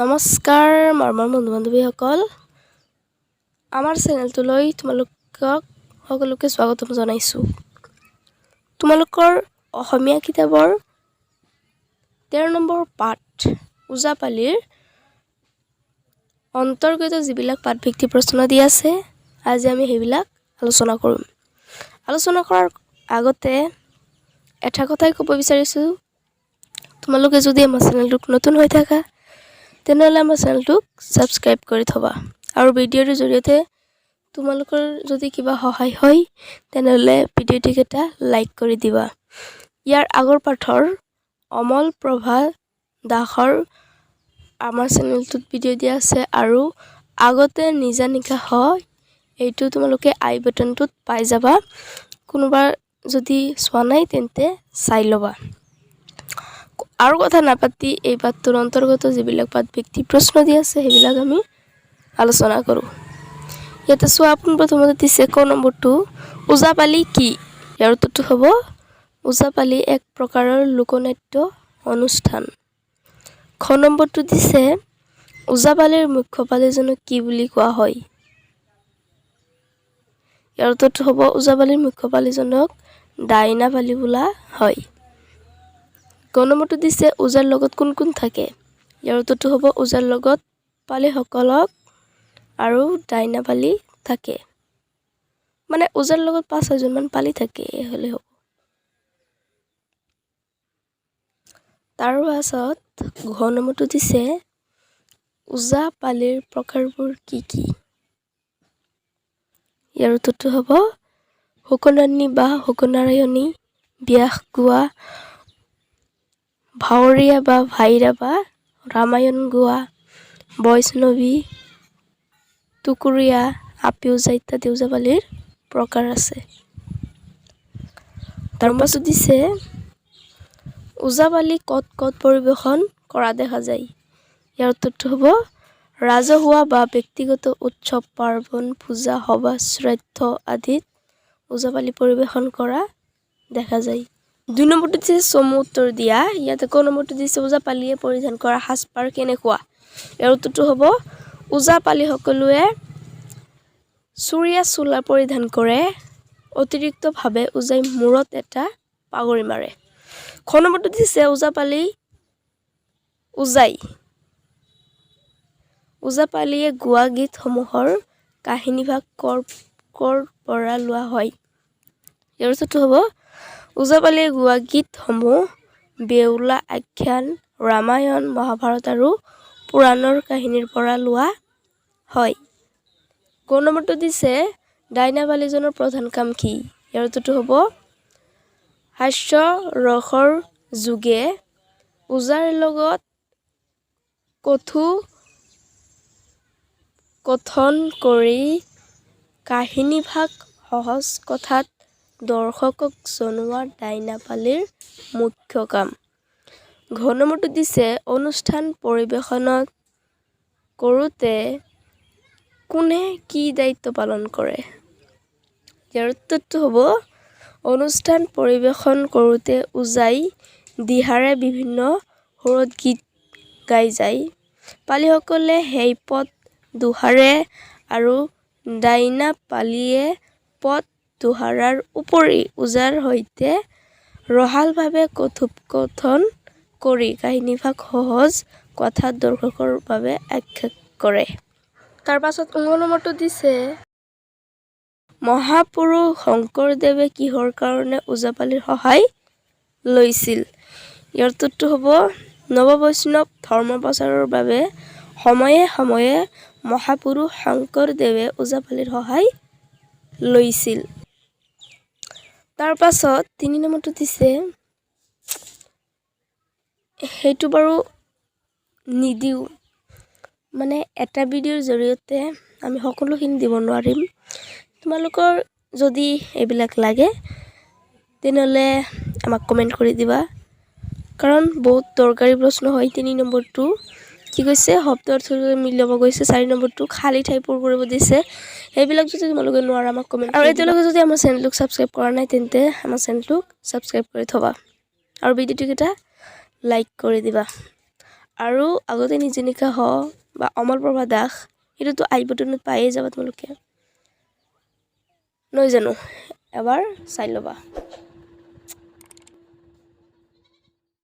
নমস্কাৰ মৰমৰ বন্ধু-বান্ধৱীসকল, আমাৰ চেনেলটোলৈ সকলোকে স্বাগতম জনাইছোঁ। তোমালোকৰ অসমীয়া কিতাপৰ 13 নম্বৰ পাঠ ওজাপালিৰ অন্তৰ্গত যিবিলাক পাঠভিত্তিক প্ৰশ্ন দি আছে, আজি আমি সেইবিলাক আলোচনা কৰিম। আলোচনা কৰাৰ আগতে এটা কথাই ক'ব বিচাৰিছোঁ, তোমালোকে যদি আমাৰ চেনেলটোক নতুন হৈ থাকা তেনেহ'লে আমাৰ চেনেলটোক ছাবস্ক্ৰাইব কৰি থবা আৰু ভিডিঅ'ৰ জৰিয়তে তোমালোকৰ যদি কিবা সহায় হয় তেনেহ'লে ভিডিঅ'টিক এটা লাইক কৰি দিবা। ইয়াৰ আগৰ পাঠৰ অমল প্ৰভা দাসৰ আমাৰ চেনেলটোত ভিডিঅ' দিয়া আছে আৰু আগতে নিজা নিকা হয় এইটো তোমালোকে আই বাটনটোত পাই যাবা। কোনোবা যদি চোৱা নাই তেন্তে চাই ল'বা। আৰু কথা নাপাতি এই পাঠটোৰ অন্তৰ্গত যিবিলাক পাঠভিত্তিক প্ৰশ্ন দি আছে সেইবিলাক আমি আলোচনা কৰোঁ। ইয়াতে চোৱা, পোনপ্ৰথমতে দিছে ক নম্বৰটো, ওজাপালি কি? ইয়াৰ উত্তৰটো হ'ব ওজাপালি এক প্ৰকাৰৰ লোকনাট্য অনুষ্ঠান। খ নম্বৰটো দিছে ওজাপালিৰ মুখ্য পালিজনক কি বুলি কোৱা হয়? ইয়াৰ উত্তৰটো হ'ব ওজাপালিৰ মুখ্য পালিজনক ডাইনা পালি বোলা হয়। গ নম্বৰটো দিছে ওজাৰ লগত কোন কোন থাকে? ইয়াৰ উত্তৰটো হ'ব ওজাৰ লগত পালিসকলক আৰু ডাইনা পালি থাকে, মানে ওজাৰ লগত 5-6 মান পালি থাকে হ'লে হ'ব। তাৰ পাছত ঘ নম্বৰটো দিছে ওজা পালিৰ প্ৰকাৰবোৰ কি কি? ইয়াৰ উত্তৰটো হ'ব শুকনানী বা শুকনাৰায়ণী, ব্যাস গোৱা, ভাৱৰীয়া বা ভাইৰা বা ৰামায়ণ গোৱা, বৈষ্ণৱী, টুকুৰীয়া, আপি ওজা ইত্যাদি ওজাপালিৰ প্ৰকাৰ আছে। তাৰ পাছত দিছে ওজাপালি ক'ত ক'ত পৰিৱেশন কৰা দেখা যায়? ইয়াৰ উত্তৰটো হ'ব ৰাজহুৱা বা ব্যক্তিগত উৎসৱ পাৰ্বণ, পূজা, সভা, শ্ৰাদ্ধ আদিত ওজাপালি পৰিৱেশন কৰা দেখা যায়। 2 নম্বৰটো দিছে চমু উত্তৰ দিয়া। ইয়াতে ক নম্বৰটো দিছে ওজাপালিয়ে পৰিধান কৰা সাজপাৰ কেনেকুৱা? ইয়াৰ উত্তৰটো হ'ব ওজাপালি সকলোৱে চুৰীয়া চোলা পৰিধান কৰে, অতিৰিক্তভাৱে ওজাই মূৰত এটা পাগুৰি মাৰে। খ নম্বৰটো দিছে ওজাপালিয়ে গোৱা গীতসমূহৰ কাহিনীভাগ কৰ পৰা লোৱা হয়? ইয়াৰ উত্তৰটো হ'ব ওজাপালিয়ে গোৱা গীতসমূহ বেউলা আখ্যান, ৰামায়ণ, মহাভাৰত আৰু পুৰাণৰ কাহিনীৰ পৰা লোৱা হয়। গ নম্বৰটো দিছে ডাইনা পালিজনৰ প্ৰধান কাম কি? ইয়াৰ উত্তৰটো হ'ব হাস্য ৰসৰ যোগে ওজাৰ লগত কথন কৰি কাহিনীভাগ সহজ কথাত দৰ্শকক জনোৱা ডাইনা পালিৰ মুখ্য কাম। ঘ নম্বৰটো দিছে অনুষ্ঠান পৰিৱেশনত কৰোঁতে কোনে কি দায়িত্ব পালন কৰে? ইয়াৰ উত্তৰটো হ'ব অনুষ্ঠান পৰিৱেশন কৰোঁতে ওজাই দিহাৰে বিভিন্ন সুৰত গীত গাই যায়। পালিসকলে সেই পদ দোহাৰে আৰু ডাইনা পালিয়ে পদ দোহাৰাৰ উপৰি ওজাৰ সৈতে ৰসালভাৱে কথোপকথন কৰি কাহিনীভাগ সহজ কথাত দৰ্শকৰ বাবে আখ্যা কৰে। তাৰ পাছত 19 নম্বৰটো দিছে মহাপুৰুষ শংকৰদেৱে কিহৰ কাৰণে ওজাপালিৰ সহায় লৈছিল? ইয়াৰ উত্তৰটো হ'ব নৱবৈষ্ণৱ ধৰ্ম প্ৰচাৰৰ বাবে সময়ে সময়ে মহাপুৰুষ শংকৰদেৱে ওজাপালিৰ সহায় লৈছিল। তাৰ পাছত 3 নম্বৰটো দিছে সেইটো বাৰু নিদিওঁ, মানে এটা ভিডিঅ'ৰ জৰিয়তে আমি সকলোখিনি দিব নোৱাৰিম। তোমালোকৰ যদি এইবিলাক লাগে তেনেহ'লে আমাক কমেণ্ট কৰি দিবা, কাৰণ বহুত দৰকাৰী প্ৰশ্ন হয়। 3 নম্বৰটো কি কৈছে শব্দ অৰ্থ মিলাব গৈছে। 4 নম্বৰটো খালী ঠাই পূৰ কৰিব দিছে। সেইবিলাক যদি তোমালোকে নোৱাৰা আমাক কমেণ্ট আৰু এতিয়ালৈকে যদি আমাৰ চেনেলটোক ছাবস্ক্ৰাইব কৰা নাই তেন্তে আমাৰ চেনেলটোক ছাবস্ক্ৰাইব কৰি থবা আৰু ভিডিঅ'টোক এটা লাইক কৰি দিবা আৰু আগতে নিজে নিশা হ বা অমল প্ৰভা দাস সেইটোতো আই বটনত পায়ে যাবা তোমালোকে নহয় জানো এবাৰ চাই ল'বা